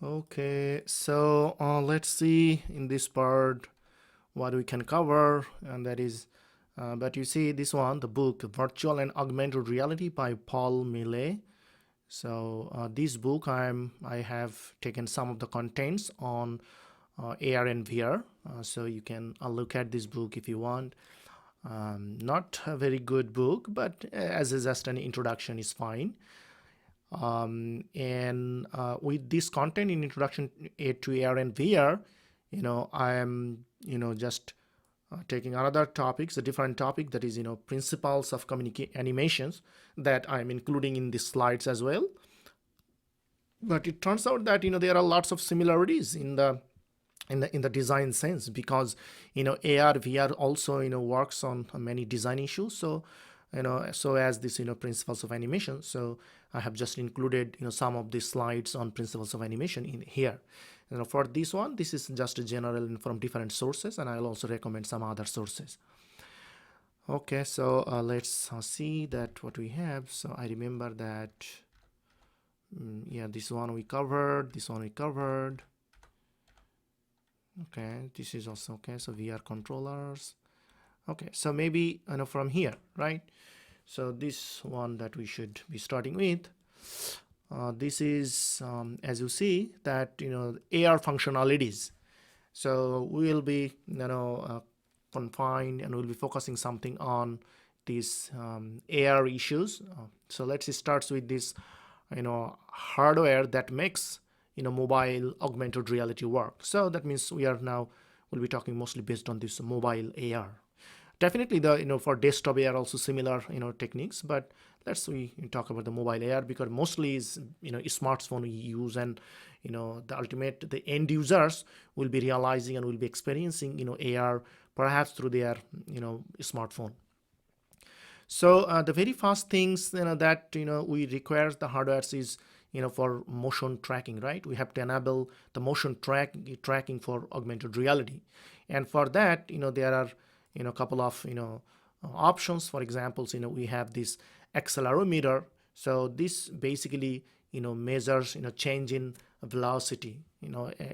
Okay, so let's see in this part what we can cover, and that is, but you see this one, the book Virtual and Augmented Reality by Paul Millet. So this book, I have taken some of the contents on AR and VR. So you can look at this book if you want. Not a very good book, but as is just an introduction is fine. And with this content in introduction to AR and VR, I am just taking another topics, a different topic, that is principles of communicate animations, that I'm including in the slides as well. But it turns out that there are lots of similarities in the design sense, because AR VR also works on many design issues. So so as this principles of animation, so I have just included some of the slides on principles of animation in here. For this one, this is just a general from different sources, and I'll also recommend some other sources. Okay, so let's see that what we have. So I remember that yeah, this one we covered, this one we covered. Okay, this is also okay. So VR controllers. Okay, so maybe from here, right? So this one that we should be starting with, this is as you see that AR functionalities. So we will be confined, and we'll be focusing something on these AR issues. So let's start with this hardware that makes mobile augmented reality work. So that means we'll be talking mostly based on this mobile AR. Definitely the for desktop AR also similar techniques, but we talk about the mobile AR, because mostly is smartphone we use, and the end users will be realizing and will be experiencing AR perhaps through their smartphone. So the very first things that we require the hardware is for motion tracking, right? We have to enable the motion tracking for augmented reality, and for that there are a couple of options. For example, we have this accelerometer. So this basically measures change in velocity.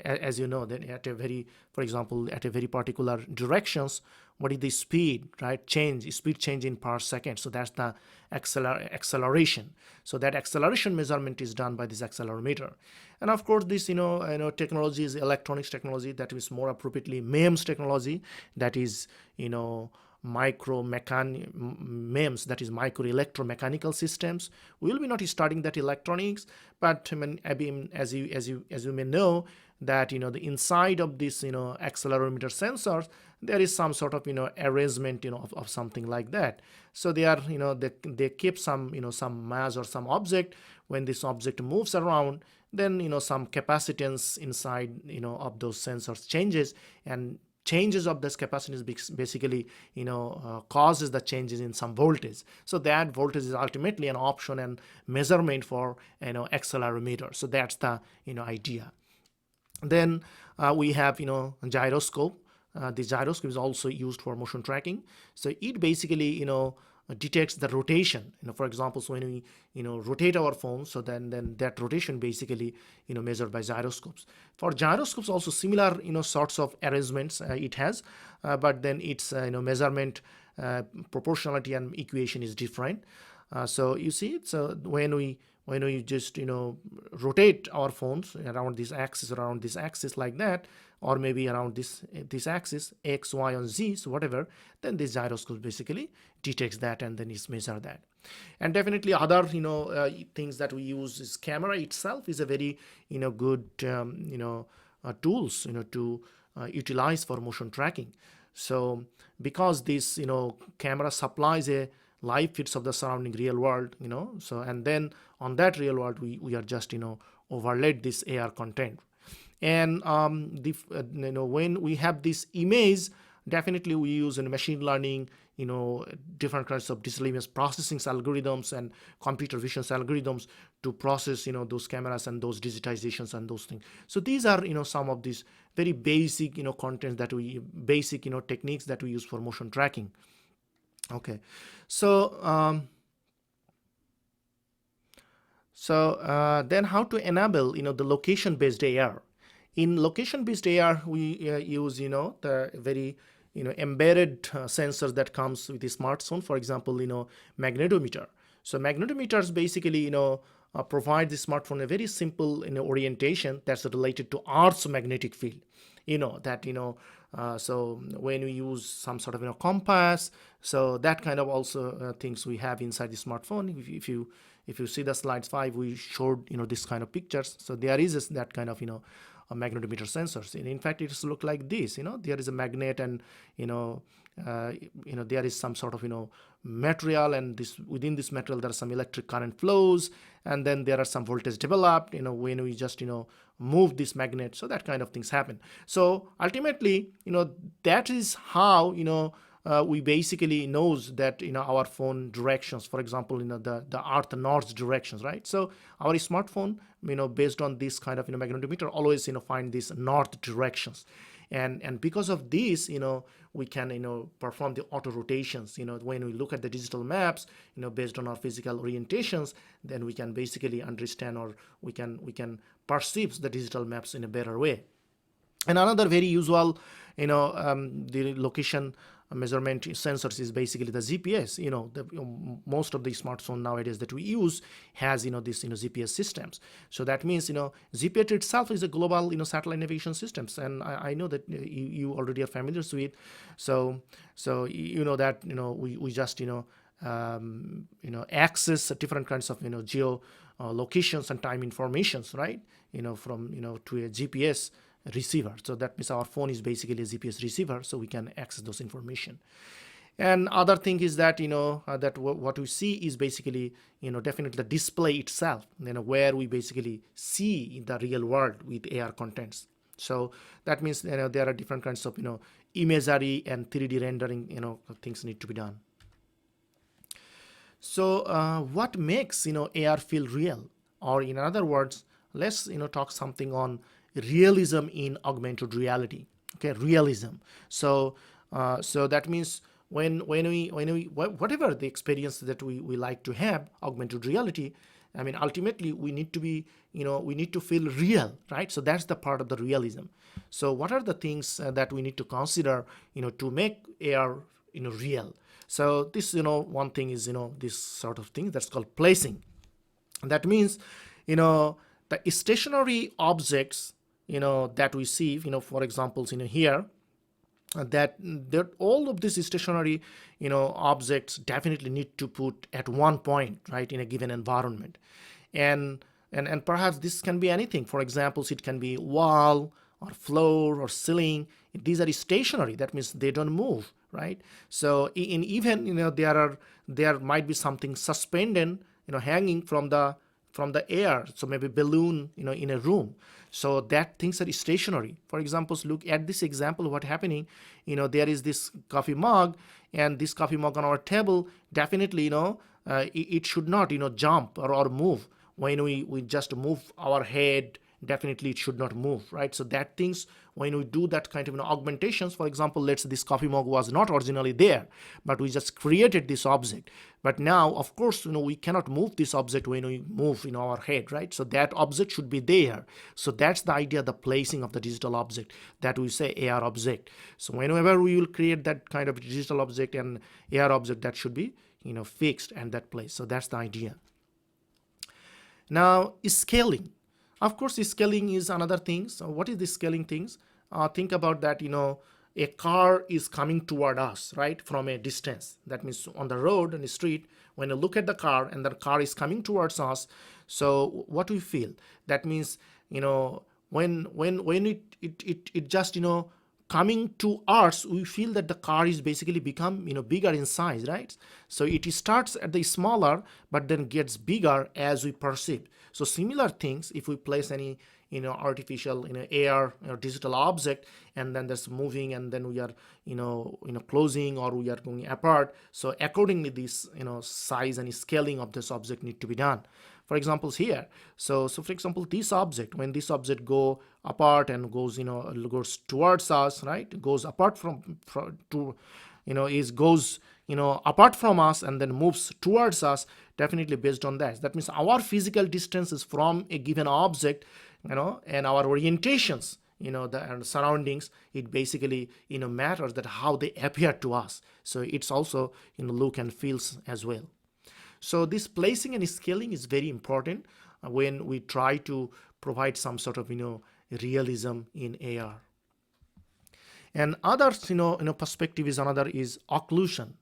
As you know that at a very, for example, at a very particular directions, what is the speed, right? Speed change in per second. So that's the acceleration. So that acceleration measurement is done by this accelerometer. And of course, this technology is electronics technology, that is more appropriately MEMS technology, that is MEMS, that is micro electromechanical systems. We will be not studying that electronics, but as you may know that the inside of this accelerometer sensors, there is some sort of arrangement of something like that. So they are they keep some some mass or some object. When this object moves around, then some capacitance inside of those sensors changes, and changes of this capacitance basically causes the changes in some voltage. So that voltage is ultimately an option and measurement for accelerometer. So that's the idea. Then we have gyroscope. The gyroscope is also used for motion tracking. So it basically detects the rotation. For example, so when we rotate our phone, so then that rotation basically measured by gyroscopes. For gyroscopes also similar sorts of arrangements it has, but then its measurement proportionality and equation is different. So you see, so when we just rotate our phones around this axis like that, or maybe around this axis x, y, and z, so whatever, then this gyroscope basically detects that and then is measure that. And definitely other things that we use is camera itself is a very good tools to utilize for motion tracking. So because this camera supplies a live feeds of the surrounding real world, so and then on that real world we are just overlaid this AR content. And when we have this image, definitely we use machine learning, different kinds of digital image processing algorithms and computer vision algorithms to process those cameras and those digitizations and those things. So these are some of these very basic contents that we basic techniques that we use for motion tracking. Okay, so So then how to enable, the location-based AR. In location-based AR, we use, the very, embedded sensors that comes with the smartphone. For example, magnetometer. So magnetometers basically, provide the smartphone a very simple, orientation that's related to Earth's magnetic field. That, so when we use some sort of, compass, so that kind of also things we have inside the smartphone. If you see the slides 5, we showed, this kind of pictures. So there is that kind of, a magnetometer sensors. And in fact, it's look like this. There is a magnet, and there is some sort of material, and this within this material there are some electric current flows, and then there are some voltage developed. When we just move this magnet, so that kind of things happen. So ultimately, that is how we basically knows that our phone directions, for example, the earth north directions, right? So our smartphone, based on this kind of magnetometer, always find these north directions, and because of this, we can perform the auto rotations. When we look at the digital maps, based on our physical orientations, then we can basically understand, or we can perceive the digital maps in a better way. And another very usual, the location measurement sensors is basically the GPS. Most of the smartphone nowadays that we use has this GPS systems. So that means GPS itself is a global satellite navigation systems, and I know that you already are familiar with it. So that we just access different kinds of geo locations and time informations, right? From to a GPS receiver. So that means our phone is basically a GPS receiver, so we can access those information. And other thing is that that what we see is basically definitely the display itself, where we basically see the real world with AR contents. So that means there are different kinds of imagery and 3D rendering things need to be done. So what makes AR feel real, or in other words, let's talk something on realism in augmented reality. Okay, realism. So that means when we whatever the experience that we like to have, augmented reality, I mean, ultimately we need to be we need to feel real, right? So that's the part of the realism. So what are the things that we need to consider to make AR real? So this one thing is this sort of thing that's called placing. That means the stationary objects that we see, for example, here, that all of these stationary objects definitely need to put at one point, right, in a given environment. And perhaps this can be anything. For example, it can be wall or floor or ceiling. These are stationary. That means they don't move, right? So in even there might be something suspended, hanging from the air. So maybe balloon, in a room. So that things are stationary. For example, look at this example. What happening? There is this coffee mug, and this coffee mug on our table. Definitely, it should not, jump or move. When we just move our head, definitely it should not move, right? So that things, when we do that kind of augmentations, for example, let's say this coffee mug was not originally there, but we just created this object. But now, of course, we cannot move this object when we move our head, right? So that object should be there. So that's the idea, the placing of the digital object, that we say AR object. So whenever we will create that kind of digital object and AR object, that should be fixed and that place. So that's the idea. Now, scaling. Of course, scaling is another thing. So what is the scaling things? Think about that, a car is coming toward us, right, from a distance. That means on the road and the street, when you look at the car and the car is coming towards us, so what we feel? That means, when it just, coming to us, we feel that the car is basically become bigger in size, right? So it starts at the smaller, but then gets bigger as we perceive. So similar things, if we place any artificial AR digital object, and then that's moving, and then we are closing, or we are going apart, so accordingly this size and scaling of this object need to be done. For example, here, so for example, this object, when this object go apart and goes goes towards us, right, goes apart from to goes apart from us and then moves towards us, definitely based on that. That means our physical distances from a given object, and our orientations, the surroundings, it basically, matters that how they appear to us. So it's also, look and feels as well. So this placing and scaling is very important when we try to provide some sort of, realism in AR. And other, perspective is another is occlusion.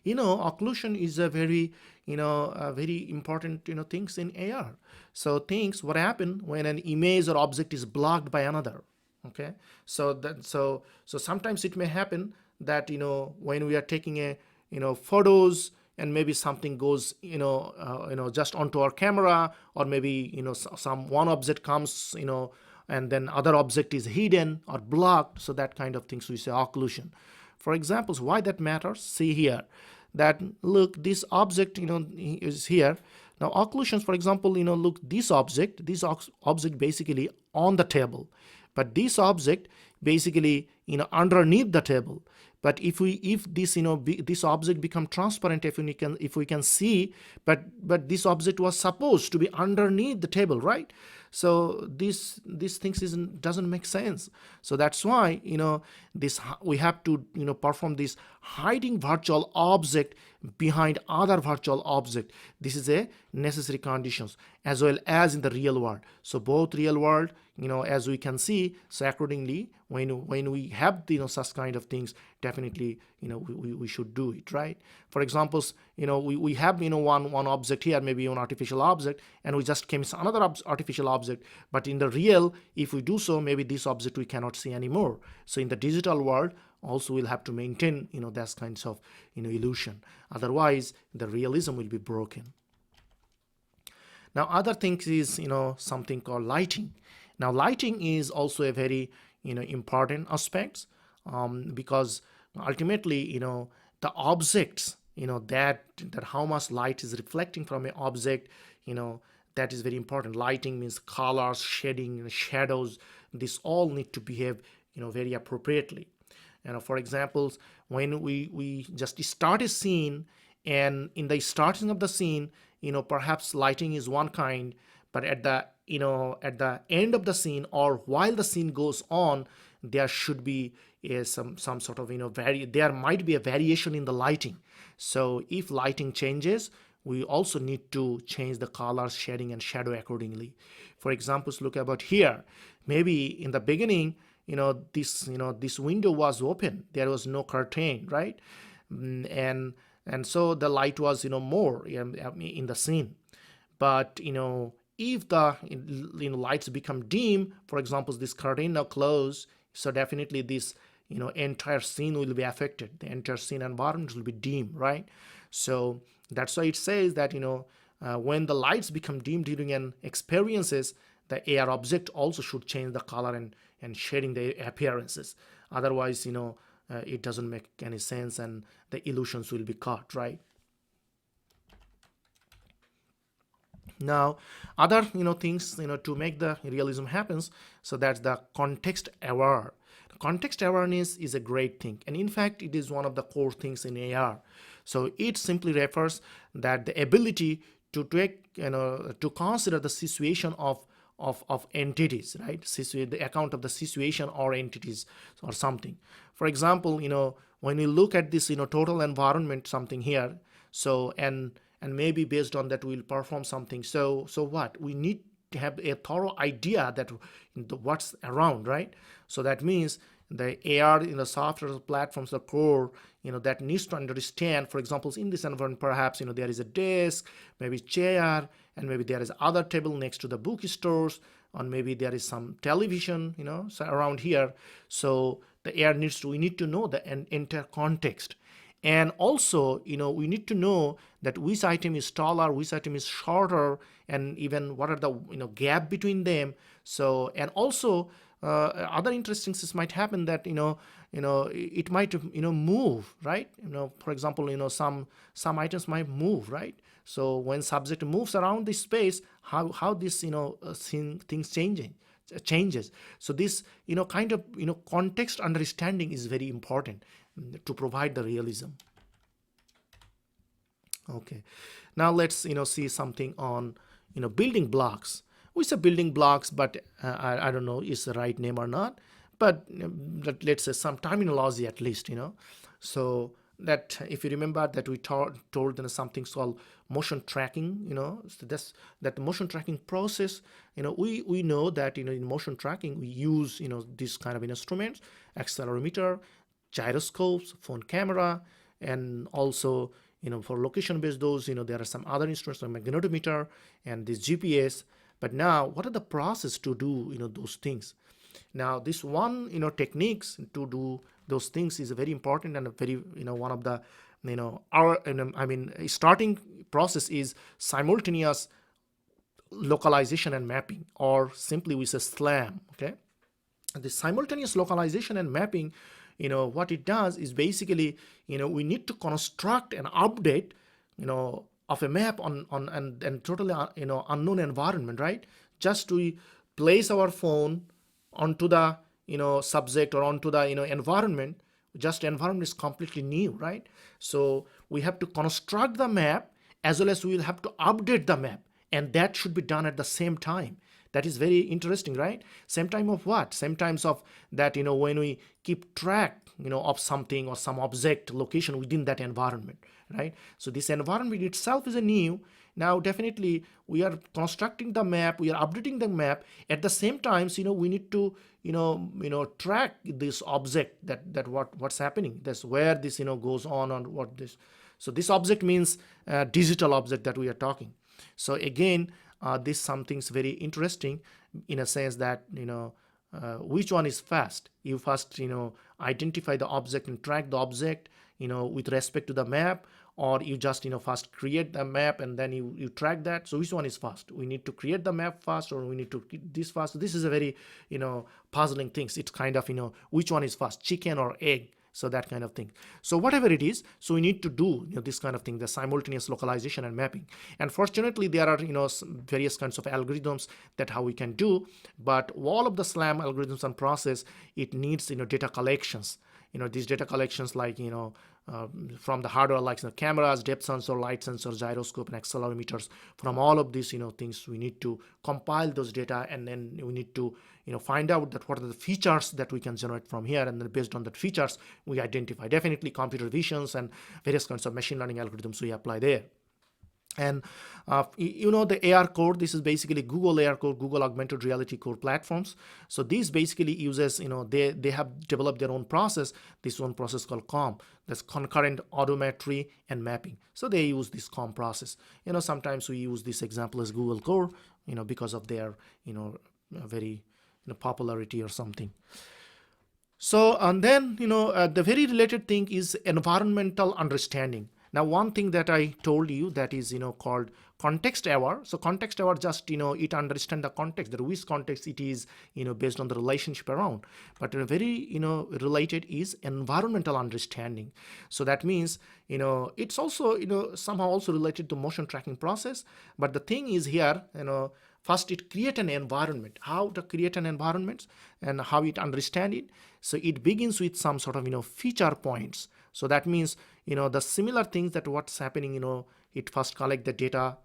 Occlusion is a very, a very important, things in AR. So things, what happen when an image or object is blocked by another. Okay. So sometimes it may happen that, when we are taking a, photos, and maybe something goes, just onto our camera, or maybe, some one object comes, and then other object is hidden or blocked. So that kind of things we say occlusion. For examples, why that matters, see here, that look, this object, is here. Now occlusions, for example, look, this object basically on the table, but this object basically, underneath the table. But if this, this object become transparent, if we can see, but this object was supposed to be underneath the table, right? So these things doesn't make sense. So that's why, this we have to, perform this hiding virtual object behind other virtual object. This is a necessary conditions, as well as in the real world. So both real world, as we can see, so accordingly, when we have, such kind of things, definitely, we should do it, right? For examples, we have, one object here, maybe an artificial object, and we just came to another artificial object. But in the real, if we do so, maybe this object we cannot see anymore. So in the digital world, also we'll have to maintain, that kinds of, illusion. Otherwise, the realism will be broken. Now, other things is, something called lighting. Now, lighting is also a very, important aspect, because ultimately, the objects, that how much light is reflecting from an object, that is very important. Lighting means colors, shading, shadows. This all need to behave, very appropriately. For examples, when we just start a scene, and in the starting of the scene, perhaps lighting is one kind, but at the end of the scene, or while the scene goes on, there should be some sort of, there might be a variation in the lighting. So if lighting changes, we also need to change the colors, shading, and shadow accordingly. For examples, look about here. Maybe in the beginning, this window was open, there was no curtain, right? And so the light was, more in the scene. But if the lights become dim, for example, this curtain now closed, so definitely this entire scene will be affected. The entire scene environment will be dim, right? So that's why it says that when the lights become dim during an experiences, the AR object also should change the color and shading the appearances. Otherwise, it doesn't make any sense, and the illusions will be caught, right? Now, other things to make the realism happens, so that's the context aware. Context awareness is a great thing, and in fact, it is one of the core things in AR. So it simply refers that the ability to take, to consider the situation of entities, right? The account of the situation or entities or something. For example, when you look at this, total environment, something here, so and maybe based on that we'll perform something. So what we need to have a thorough idea that what's around, right? So that means the AR in the software platforms, the core, that needs to understand, for example, in this environment, perhaps, there is a desk, maybe chair, and maybe there is other table next to the bookstores, or maybe there is some television, so around here. So the AR we need to know the entire context. And also, we need to know that which item is taller, which item is shorter, and even what are the gap between them. So, and also other interesting things might happen that it might move, right? For example, some items might move, right? So when subject moves around this space, how this things changes. So this kind of context understanding is very important to provide the realism. Okay. Now let's see something on building blocks. We say building blocks, but I don't know is the right name or not. But let's say some terminology at least. So that if you remember that we told something called motion tracking. So that's that motion tracking process. We know that in motion tracking we use this kind of instruments, accelerometer, gyroscopes, phone camera, and also for location based those there are some other instruments like magnetometer and this GPS. But now what are the process to do those things? Now this one techniques to do those things is very important and a very one of the our I mean starting process is simultaneous localization and mapping, or simply we say SLAM. Okay, the simultaneous localization and mapping, what it does is basically we need to construct an update of a map on and totally unknown environment, right? Just to place our phone onto the subject or onto the environment. Just environment is completely new, right? So we have to construct the map as well as we will have to update the map, and that should be done at the same time. That is very interesting, right? Same time of what? Same times of that when we keep track of something or some object location within that environment, right? So this environment itself is a new. Now definitely we are constructing the map, we are updating the map. At the same times we need to track this object, that what's happening, that's where this goes on what this. So this object means digital object that we are talking. So again, this something's very interesting in a sense that which one is fast. You first identify the object and track the object with respect to the map, or you just first create the map and then you track that. So which one is fast? We need to create the map fast, or we need to this fast? This is a very puzzling things. It's kind of which one is fast, chicken or egg? So that kind of thing. So whatever it is, so we need to do this kind of thing, the simultaneous localization and mapping. And fortunately there are various kinds of algorithms that how we can do. But all of the SLAM algorithms and process, it needs data collections. These data collections like from the hardware like cameras, depth sensor, light sensor, gyroscope, and accelerometers. From all of these things, we need to compile those data, and then we need to find out that what are the features that we can generate from here, and then based on that features we identify. Definitely computer visions and various kinds of machine learning algorithms we apply there. And the AR core, this is basically Google AR core, Google Augmented Reality core platforms. So these basically uses, they have developed their own process, this one process called COM, that's concurrent odometry and mapping. So they use this COM process. Sometimes we use this example as Google core, because of their, very popularity or something. So, and then, the very related thing is environmental understanding. Now, one thing that I told you that is, called context aware. So context aware just, it understand the context, the which context it is, based on the relationship around. But very, related is environmental understanding. So that means, it's also, somehow also related to motion tracking process. But the thing is here, first it create an environment. How to create an environment and how it understand it. So it begins with some sort of, feature points. So that means, the similar things that what's happening, it first collect the data,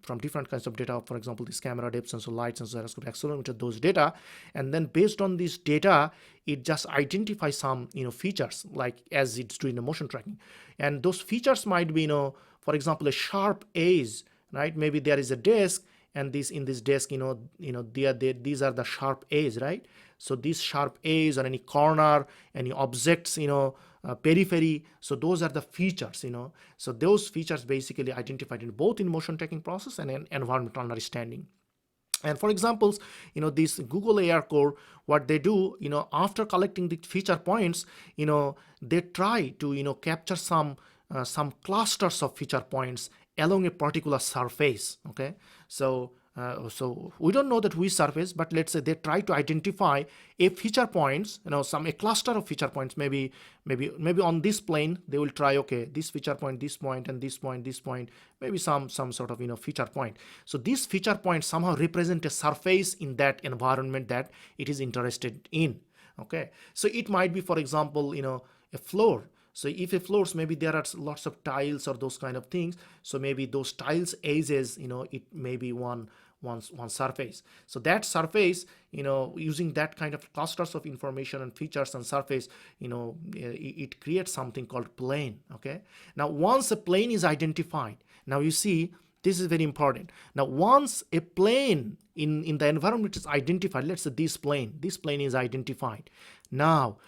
from different kinds of data. For example, this camera, depth sensor, light sensor, gyroscope, accelerometer, those data. And then based on this data, it just identifies some, features like as it's doing the motion tracking. And those features might be, for example, a sharp edge, right? Maybe there is a desk, and in this desk, these are the sharp edge, right? So these sharp edge or any corner, any objects, periphery. So those are the features, So those features basically identified in both in motion tracking process and in environmental understanding. And for examples, this Google AR core, what they do, after collecting the feature points, they try to, capture some clusters of feature points along a particular surface. Okay, so we don't know that which surface, but let's say they try to identify a feature points, a cluster of feature points. Maybe on this plane they will try, okay, this feature point, this point, and this point, maybe some sort of feature point. So these feature points somehow represent a surface in that environment that it is interested in. Okay, so it might be, for example, a floor. So if a floors, maybe there are lots of tiles or those kind of things. So maybe those tiles edges, it may be one surface. So that surface, using that kind of clusters of information and features and surface, it creates something called plane. Okay. Now once a plane is identified, now you see this is very important. Now once a plane in the environment is identified, let's say this plane is identified. Now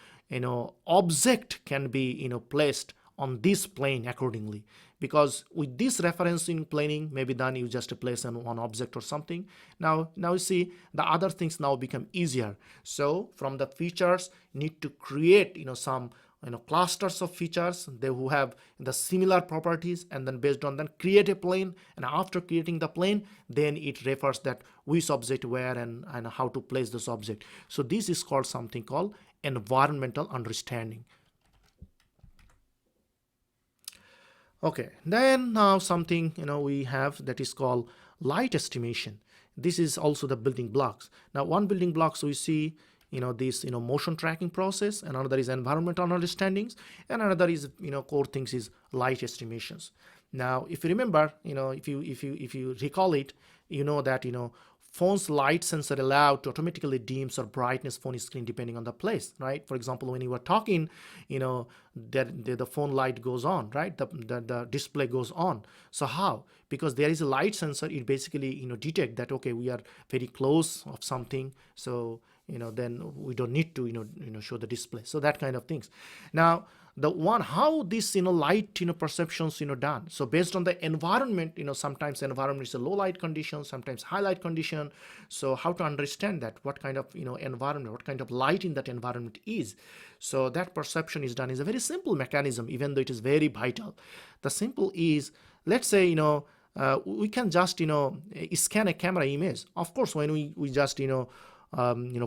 object can be placed on this plane accordingly, because with this referencing planing, maybe then you just place on one object or something. Now you see the other things now become easier. So from the features, need to create some clusters of features they who have the similar properties, and then based on that create a plane, and after creating the plane, then it refers that which object where and how to place this object. So this is called something called environmental understanding. Okay, then now something we have that is called light estimation. This is also the building blocks. Now one building blocks we see this motion tracking process, and another is environmental understandings, and another is core things is light estimations. Now if you remember, if you recall it, that phone's light sensor allow to automatically dims or brightness phone screen depending on the place, right? For example, when you were talking, the phone light goes on, right? The display goes on. So how? Because there is a light sensor, it basically detect that okay, we are very close of something, so then we don't need to show the display. So that kind of things. Now the one how this light perceptions done. So based on the environment, sometimes environment is a low light condition, sometimes high light condition. So how to understand that, what kind of environment, what kind of light in that environment is. So that perception is done is a very simple mechanism, even though it is very vital. The simple is, let's say we can just scan a camera image. Of course, when we just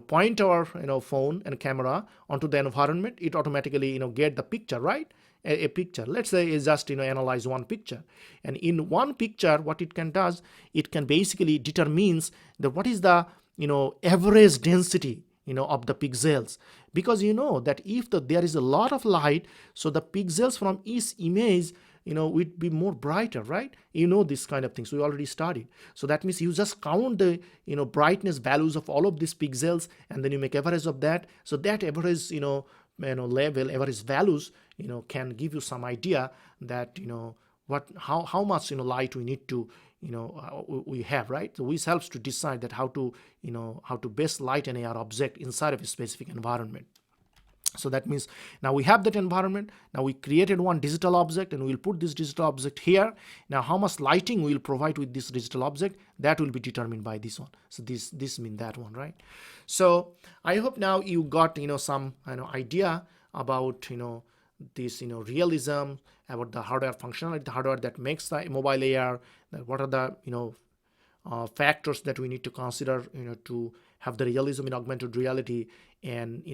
point our phone and camera onto the environment, it automatically get the picture, right? A picture, let's say, is just analyze one picture, and in one picture what it can does, it can basically determines that what is the average density of the pixels, because that if there is a lot of light, so the pixels from each image would be more brighter, right? This kind of things we already studied. So that means you just count the brightness values of all of these pixels, and then you make average of that. So that average level, average values can give you some idea that how much light we need to we have, right? So this helps to decide that how to best light an AR object inside of a specific environment. So that means now we have that environment. Now we created one digital object, and we'll put this digital object here. Now how much lighting we'll provide with this digital object, that will be determined by this one. So this means that one, right? So I hope now you got some idea about this realism, about the hardware functionality, the hardware that makes the mobile AR, that what are the factors that we need to consider to have the realism in augmented reality, and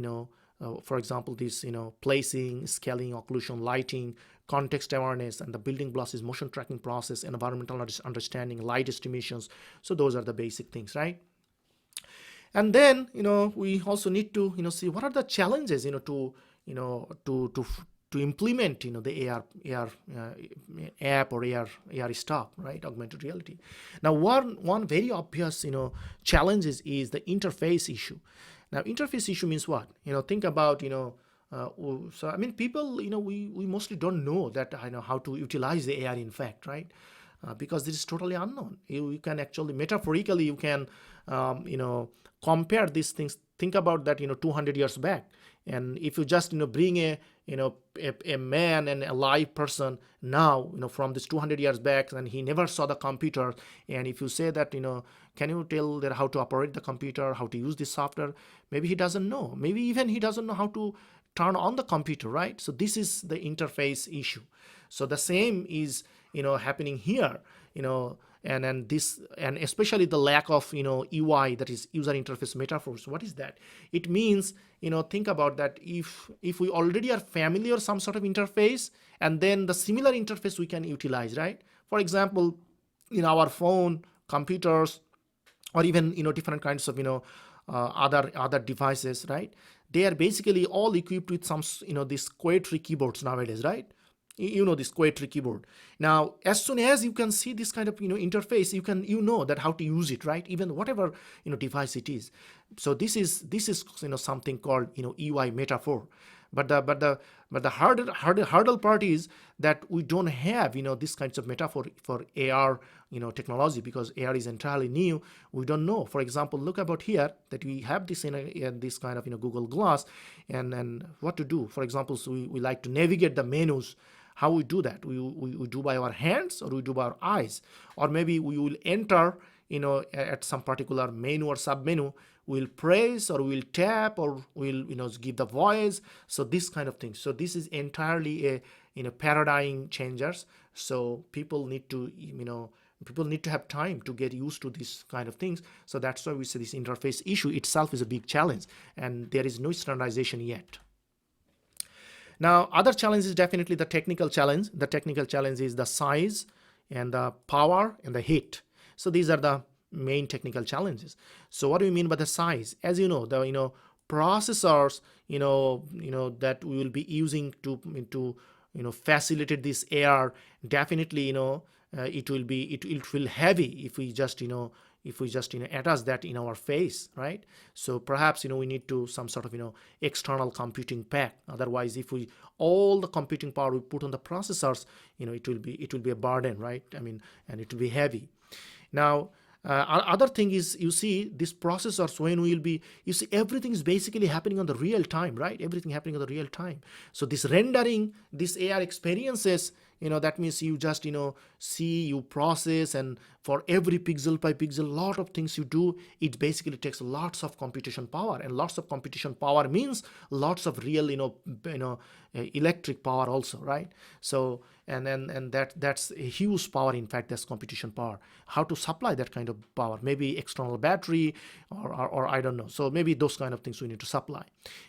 for example, this placing, scaling, occlusion, lighting, context awareness, and the building blocks is motion tracking process, environmental understanding, light estimations. So those are the basic things, right? And then we also need to see what are the challenges to implement the AR app or AR stuff, right? Augmented reality. Now one very obvious challenge is the interface issue. Now interface issue means what? Think about so I mean people we mostly don't know that how to utilize the AR in fact, right? Because this is totally unknown. You can actually metaphorically you can compare these things. Think about that 200 years back, and if you just bring a man and a live person now from this 200 years back, and he never saw the computer, and if you say that can you tell that how to operate the computer, how to use this software, maybe he doesn't know, maybe even he doesn't know how to turn on the computer, right? So this is the interface issue. So the same is happening here, and this, and especially the lack of UI, that is user interface metaphors. What is that? It means think about that if we already are familiar some sort of interface, and then the similar interface we can utilize, right? For example, our phone, computers, or even different kinds of other devices, right? they are basically all equipped with some, these Quadtree keyboards nowadays, right? You know this Quadtree keyboard. Now, as soon as you can see this kind of interface, you know that how to use it, right? Even whatever device it is. So this is something called UI metaphor. But the hurdle part is that we don't have these kinds of metaphor for AR technology, because AR is entirely new. We don't know. For example, look about here that we have this in this kind of Google Glass, and what to do. For example, so we like to navigate the menus. How we do that? We do by our hands, or we do by our eyes, or maybe we will enter at some particular menu or sub menu. We'll press, or we'll tap, or we'll give the voice. So this kind of thing. So this is entirely a paradigm changers. So people need to have time to get used to these kind of things. So that's why we say this interface issue itself is a big challenge, and there is no standardization yet. Now, other challenge is definitely the technical challenge. The technical challenge is the size and the power and the heat. So these are the main technical challenges. So what do we mean by the size? As you know, the processors that we will be using to facilitate this AR, definitely it will heavy if we just attach that in our face, right? So perhaps we need to some sort of external computing pack. Otherwise, if we all the computing power we put on the processors, it will be a burden, right? I mean, and it will be heavy. Now, other thing is, you see these processors, when you see everything is basically happening on the real time, right? Everything happening on the real time. So this rendering, this AR experiences, that means you just see, you process, and for every pixel by pixel, lot of things you do, it basically takes lots of computation power, and lots of computation power means lots of real electric power also, right? So and that's a huge power. In fact, that's computation power. How to supply that kind of power? Maybe external battery, or I don't know. So maybe those kind of things we need to supply.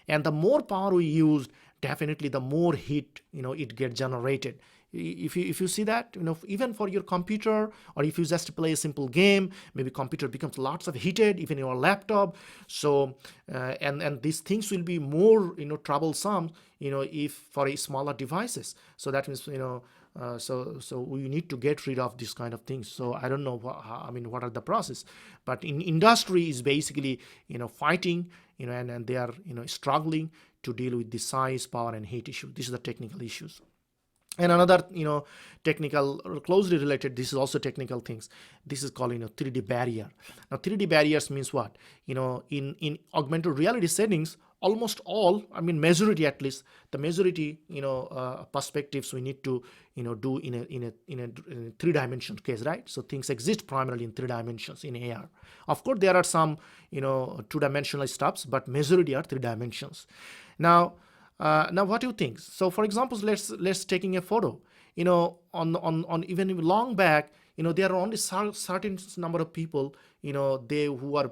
And the more power we use, definitely the more heat it gets generated. If you see that, even for your computer, or if you just play a simple game, maybe computer becomes lots of heated, even your laptop. So and these things will be more troublesome if for a smaller devices. So that means so we need to get rid of this kind of things. So I don't know what are the process, but in industry is basically fighting and they are struggling to deal with the size, power, and heat issue. These are the technical issues. And another technical, closely related, this is also technical things. This is called 3D barrier. Now 3D barriers means what? In augmented reality settings, almost all, majority, at least the majority perspectives we need to do in a three-dimensional case, right? So things exist primarily in 3 dimensions in AR. Of course, there are some 2-dimensional stuffs, but majority are 3 dimensions. Now, what do you think? So, for example, let's taking a photo. On even long back, there are only certain number of people, they who are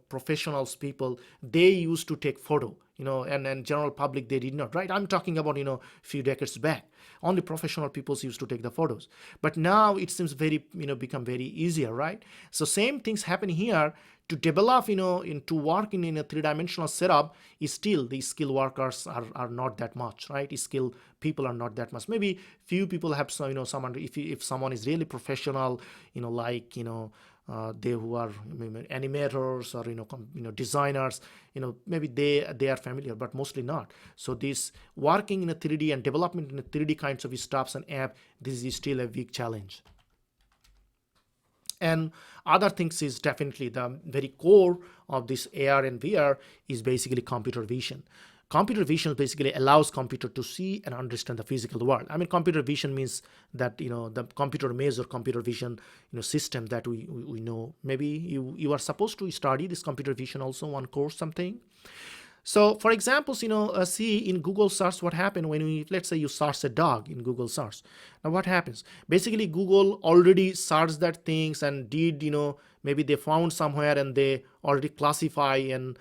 professionals people, they used to take photo, and general public, they did not, right? I'm talking about few decades back. Only professional people used to take the photos, but now it seems very become very easier, right? So same things happen here. To develop, to work in a 3-dimensional setup, is still the skilled workers are not that much, right? Skilled people are not that much. Maybe few people have someone, if someone is really professional, like they who are animators or designers, maybe they are familiar, but mostly not. So this working in a 3D and development in a 3D kinds of stuffs and app, this is still a big challenge. And other things is definitely the very core of this AR and VR is basically computer vision. Computer vision basically allows computer to see and understand the physical world. Computer vision means that the computer maze or computer vision system that we know. Maybe you are supposed to study this computer vision also one course something. So, for example, see in Google search what happened when let's say you search a dog in Google search. Now, what happens? Basically, Google already searched that things and did, maybe they found somewhere and they already classify and,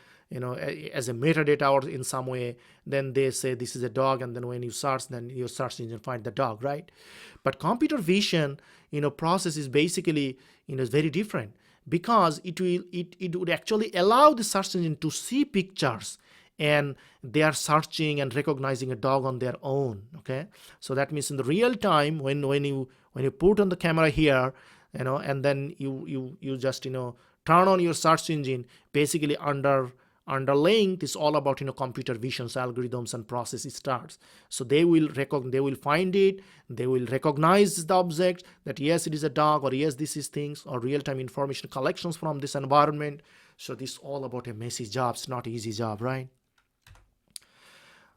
as a metadata or in some way, then they say this is a dog, and then when you search, then your search engine find the dog, right? But computer vision, process is basically, is very different, because it would actually allow the search engine to see pictures and they are searching and recognizing a dog on their own. Okay, so that means in the real time, when you put on the camera here, and then you just turn on your search engine, basically underlaying this all about computer visions, algorithms, and process starts. So they will find it, they will recognize the object, that yes, it is a dog, or yes, this is things, or real-time information collections from this environment. So this is all about a messy job. It's not an easy job, right?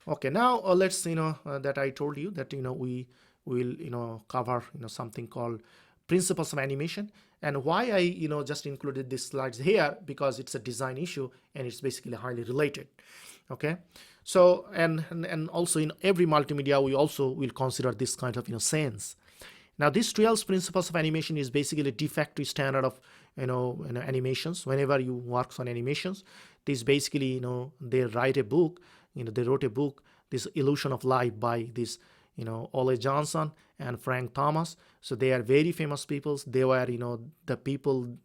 Okay, now let's that I told you that we will cover something called principles of animation. And why I just included these slides here, because it's a design issue and it's basically highly related. Okay, so and also in every multimedia we also will consider this kind of sense. Now this 12 principles of animation is basically a de facto standard of animations. Whenever you work on animations, this basically they write a book, they wrote a book, this Illusion of Life, by this Ole Johnson and Frank Thomas. So they are very famous people. They were the people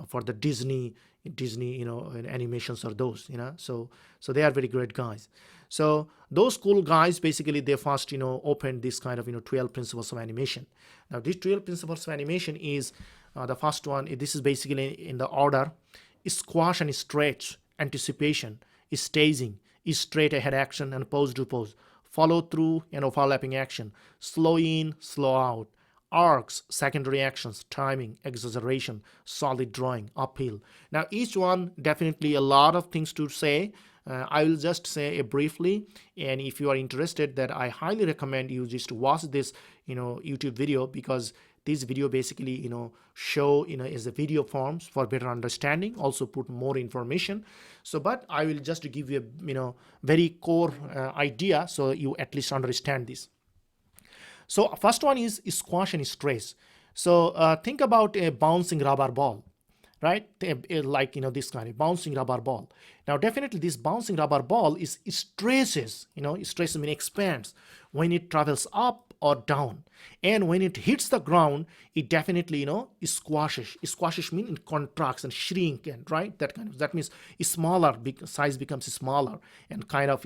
for the Disney animations, or those so they are very great guys. So those cool guys basically they first opened this kind of 12 principles of animation. Now these 12 principles of animation is the first one. This is basically in the order: squash and stretch, anticipation, staging, straight ahead action, and pose to pose, follow through and overlapping action, slow in, slow out, arcs, secondary actions, timing, exaggeration, solid drawing, uphill. Now each one definitely a lot of things to say. I will just say briefly, and if you are interested, that I highly recommend you just watch this YouTube video, because this video basically show is a video forms for better understanding, also put more information. So but I will just give you a very core idea, so you at least understand this. So first one is squash and stress. So think about a bouncing rubber ball, right? Like this kind of bouncing rubber ball. Now definitely this bouncing rubber ball is stresses, stresses mean expands when it travels up or down, and when it hits the ground, it definitely squashes mean it contracts and shrink, and right, that means smaller, size becomes smaller, and kind of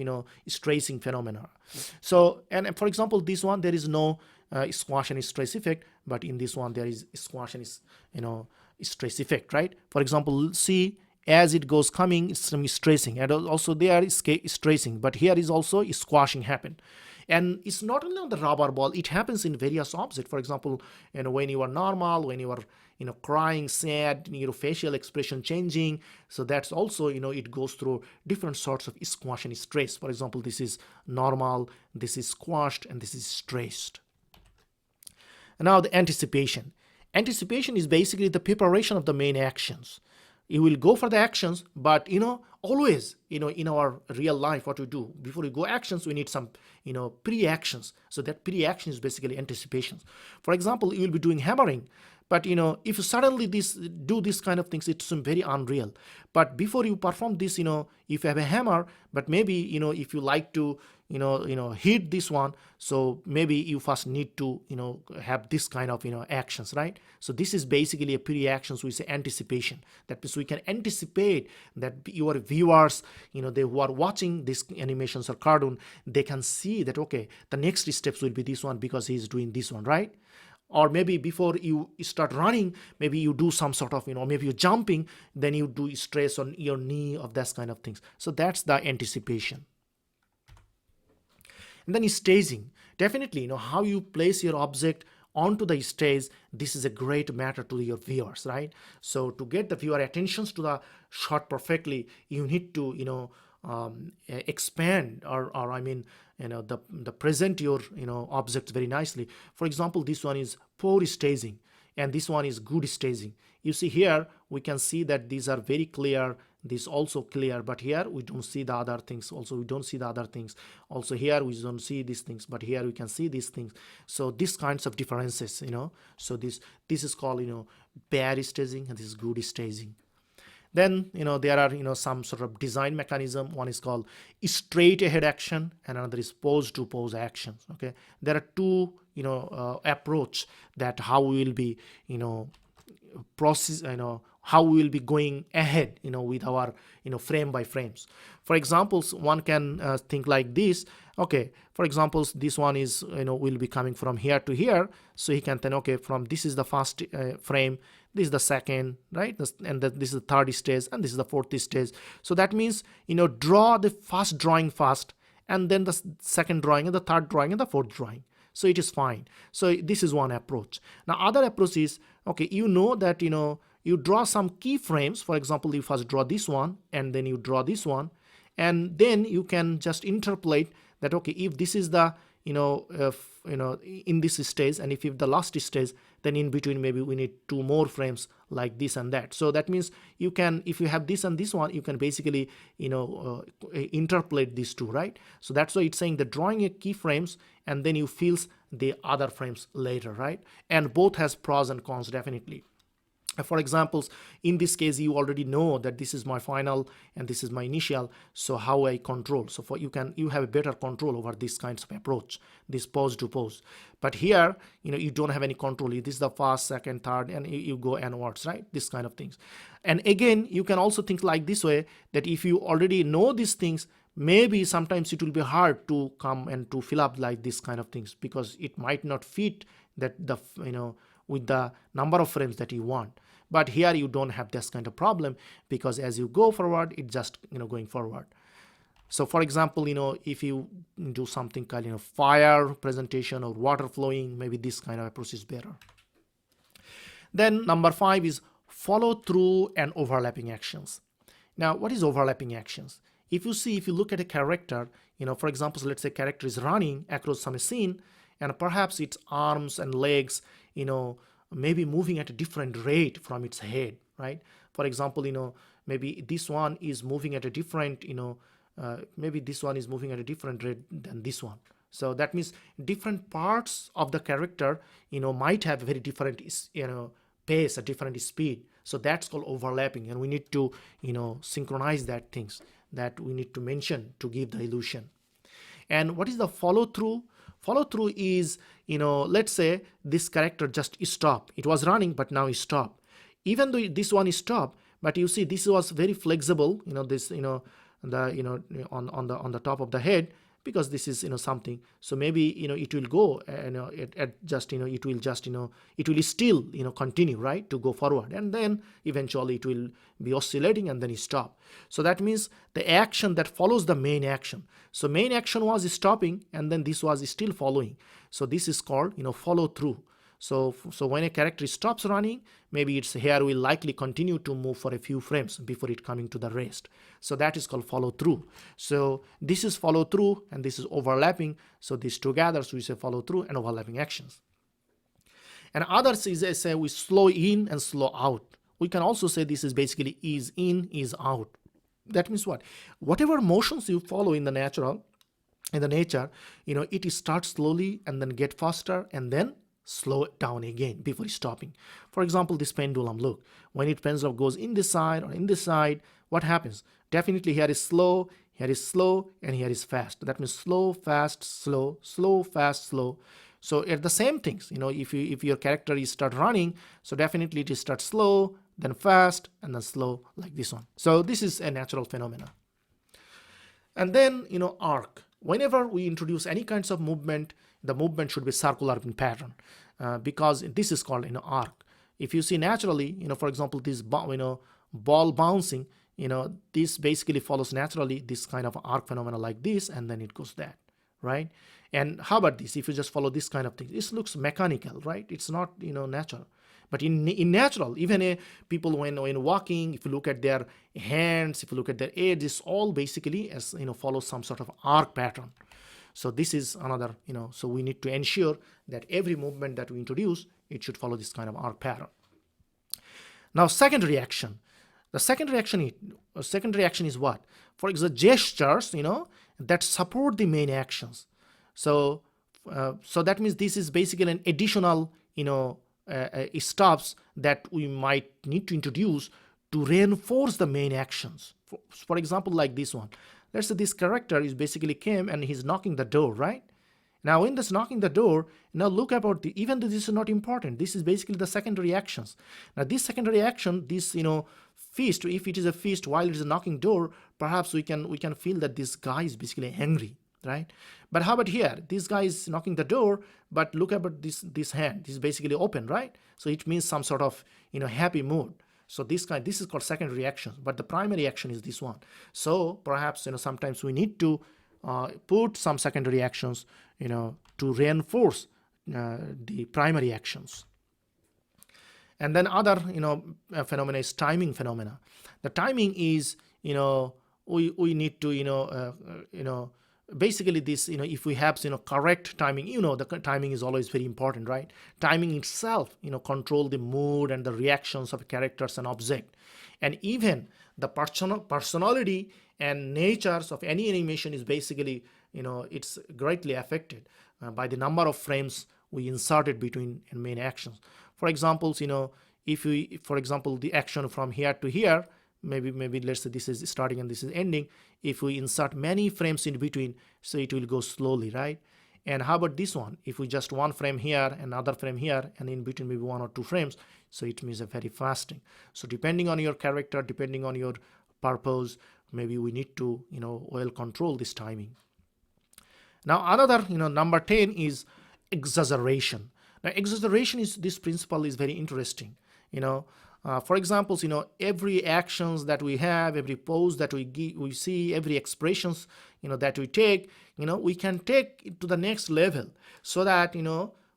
stressing phenomena. So, and for example, this one there is no squash and stress effect, but in this one there is squash and stress effect, right? For example, see, as it goes coming, it's some stressing, and also there is stressing, but here is also squashing happen. And it's not only on the rubber ball, it happens in various objects. For example, when you are normal, when you are crying, sad, your facial expression changing, so that's also it goes through different sorts of squash and stress. For example, this is normal, this is squashed, and this is stressed. And now the anticipation. Anticipation is basically the preparation of the main actions. You will go for the actions, but always in our real life, what we do before we go actions, we need some pre-actions. So that pre-action is basically anticipations. For example, you will be doing hammering, but if you suddenly do this kind of things, it's very unreal. But before you perform this, if you have a hammer, but maybe if you like to hit this one, so maybe you first need to have this kind of actions, right? So this is basically a pre-actions, we say anticipation. That means we can anticipate that your viewers, they who are watching these animations or cartoon, they can see that okay, the next steps will be this one because he is doing this one, right? Or maybe before you start running, maybe you do some sort of maybe you're jumping, then you do stress on your knee, of that kind of things. So that's the anticipation. And then staging. Definitely, how you place your object onto the stage, this is a great matter to your viewers, right? So to get the viewer attentions to the shot perfectly, you need to expand, or I mean the present your objects very nicely. For example, this one is poor staging and this one is good staging. You see here we can see that these are very clear, this also clear, but here we don't see the other things. Also we don't see the other things. Also here we don't see these things, but here we can see these things. So these kinds of differences, so this is called bad staging and this is good staging. Then there are some sort of design mechanism. One is called straight ahead action and another is pose to pose actions. Okay, there are two approach that how we will be process how we will be going ahead, with our, frame by frames. For examples, one can think like this. Okay, for examples, this one is, will be coming from here to here. So he can then, okay, from this is the first frame, this is the second, right? And this is the third stage, and this is the fourth stage. So that means, draw the first drawing first, and then the second drawing, and the third drawing, and the fourth drawing. So it is fine. So this is one approach. Now, other approach is, okay, that, you draw some keyframes. For example, you first draw this one, and then you draw this one, and then you can just interpolate that, okay, if this is the, in this stage, and if the last stage, then in between maybe we need 2 more frames like this and that. So that means you can, if you have this and this one, you can basically, interpolate these two, right? So that's why it's saying that drawing a keyframes, and then you fills the other frames later, right? And both has pros and cons, definitely. For examples, in this case, you already know that this is my final and this is my initial. So how I control? So you have a better control over these kinds of approach, this pose to pose. But here, you don't have any control. This is the first, second, third, and you go onwards, right? This kind of things. And again, you can also think like this way, that if you already know these things, maybe sometimes it will be hard to come and to fill up like this kind of things, because it might not fit that with the number of frames that you want. But here you don't have this kind of problem, because as you go forward, it's just going forward. So for example, if you do something called fire presentation or water flowing, maybe this kind of approach is better. Then number 5 is follow through and overlapping actions. Now, what is overlapping actions? If you look at a character, for example, let's say character is running across some scene, and perhaps its arms and legs, maybe moving at a different rate from its head, right? For example, maybe this one is moving at a different, maybe this one is moving at a different rate than this one. So that means different parts of the character, might have very different, pace, a different speed. So that's called overlapping, and we need to, synchronize that things that we need to mention to give the illusion. And what is the follow through? Follow through is, let's say this character just stopped. It was running, but now it stopped. Even though this one is stopped, but you see this was very flexible, this, the, on the top of the head, because this is, something. So maybe, it will go, it will still, continue, right, to go forward. And then eventually it will be oscillating and then it stop. So that means the action that follows the main action. So main action was stopping, and then this was still following. So this is called, follow through. So when a character stops running, maybe its hair will likely continue to move for a few frames before it coming to the rest. So that is called follow through. So this is follow through, and this is overlapping. So these together, so we say follow through and overlapping actions. And others is, they say, we slow in and slow out. We can also say this is basically ease in, ease out. That means what? Whatever motions you follow in the nature, it starts slowly and then get faster and then slow it down again before stopping. For example, this pendulum, look, when it pendulum goes in this side or in this side, what happens? Definitely here is slow, and here is fast. That means slow, fast, slow, slow, fast, slow. So at the same things, if your character is start running, so definitely it starts slow, then fast, and then slow, like this one. So this is a natural phenomenon. And then, arc. Whenever we introduce any kinds of movement, the movement should be circular in pattern, because this is called, arc. If you see naturally, for example, this ball bouncing, this basically follows naturally this kind of arc phenomena like this, and then it goes that, right? And how about this? If you just follow this kind of thing, this looks mechanical, right? It's not, natural. But in natural, even people when walking, if you look at their hands, if you look at their edge, it's all basically as follows some sort of arc pattern. So this is another, so we need to ensure that every movement that we introduce, it should follow this kind of arc pattern. Now, secondary action. The secondary action is what? For example, gestures, that support the main actions. So that means this is basically an additional, stops that we might need to introduce to reinforce the main actions. For example, like this one. Let's say this character is basically came and he's knocking the door, right? Now in this knocking the door, now look about the, even though this is not important, this is basically the secondary actions. Now this secondary action, this feast, if it is a feast while it is a knocking door, perhaps we can feel that this guy is basically angry, right? But how about here? This guy is knocking the door, but look about this hand. This is basically open, right? So it means some sort of happy mood. So this is called secondary action, but the primary action is this one. So perhaps sometimes we need to put some secondary actions to reinforce the primary actions. And then other phenomena is timing phenomena. The timing is we need to basically this if we have correct timing, the timing is always very important, right? Timing itself control the mood and the reactions of characters and object, and even the personality and natures of any animation is basically it's greatly affected by the number of frames we inserted between main actions. For example, if we, for example, the action from here to here, maybe let's say this is starting and this is ending. If we insert many frames in between, so it will go slowly, right? And how about this one? If we just one frame here, another frame here, and in between maybe 1 or 2 frames, so it means a very fasting. So depending on your character, depending on your purpose, maybe we need to well control this timing. Now another number 10 is exaggeration. Now exaggeration is, this principle is very interesting. For example, every actions that we have, every pose that we see, every expressions that we take, we can take it to the next level, so that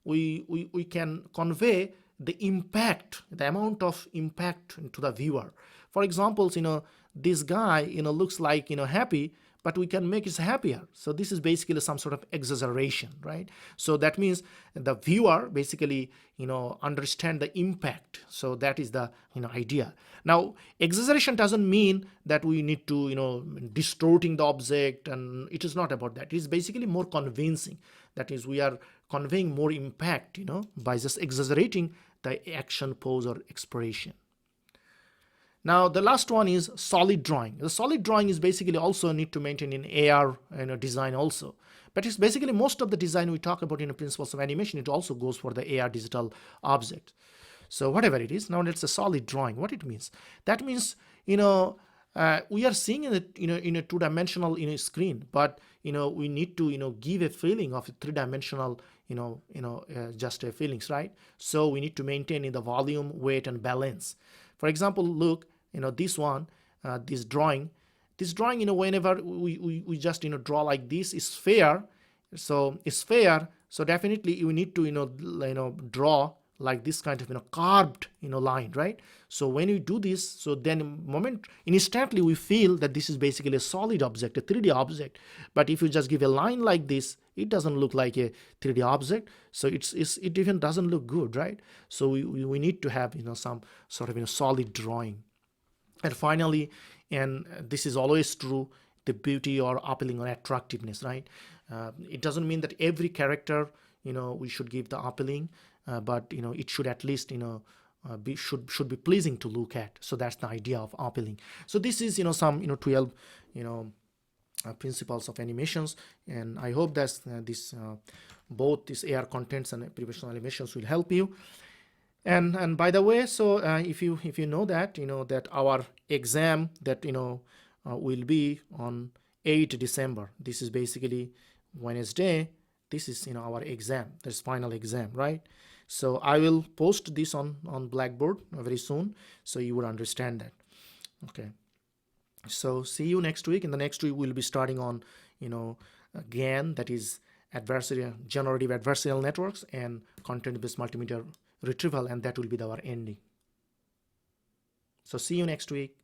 we can convey the impact, the amount of impact to the viewer. For example, this guy looks like happy, but we can make it happier. So this is basically some sort of exaggeration, right? So that means the viewer basically understand the impact. So that is the idea. Now exaggeration doesn't mean that we need to distorting the object, and it is not about that. It is basically more convincing. That is, we are conveying more impact by just exaggerating the action, pose, or expression. Now the last one is solid drawing. The solid drawing is basically also need to maintain in AR design also. But it's basically most of the design we talk about in the principles of animation, it also goes for the AR digital object. So whatever it is, now it's a solid drawing. What it means? That means we are seeing in a two-dimensional screen, but we need to give a feeling of a three-dimensional just a feelings, right? So we need to maintain in the volume, weight, and balance. For example, look, this one, this drawing, whenever we just draw like this is fair. So it's fair. So definitely you need to draw like this kind of carved line, right? So when you do this, so then instantly we feel that this is basically a solid object, a 3D object. But if you just give a line like this, it doesn't look like a 3D object. So it even doesn't look good, right? So we need to have some sort of solid drawing. And finally, and this is always true, the beauty or appealing or attractiveness, right? It doesn't mean that every character we should give the appealing, but it should at least should be pleasing to look at. So that's the idea of appealing. So this is some 12 principles of animations, and I hope that both this AR contents and professional animations will help you. And by the way, so if you know that that our exam that will be on 8 December. This is basically Wednesday. This is our exam. That's final exam, right? So I will post this on Blackboard very soon, so you would understand that. Okay. So see you next week. In the next week, we'll be starting on GAN, that is generative adversarial networks, and content-based multimedia retrieval, and that will be our ending. So see you next week.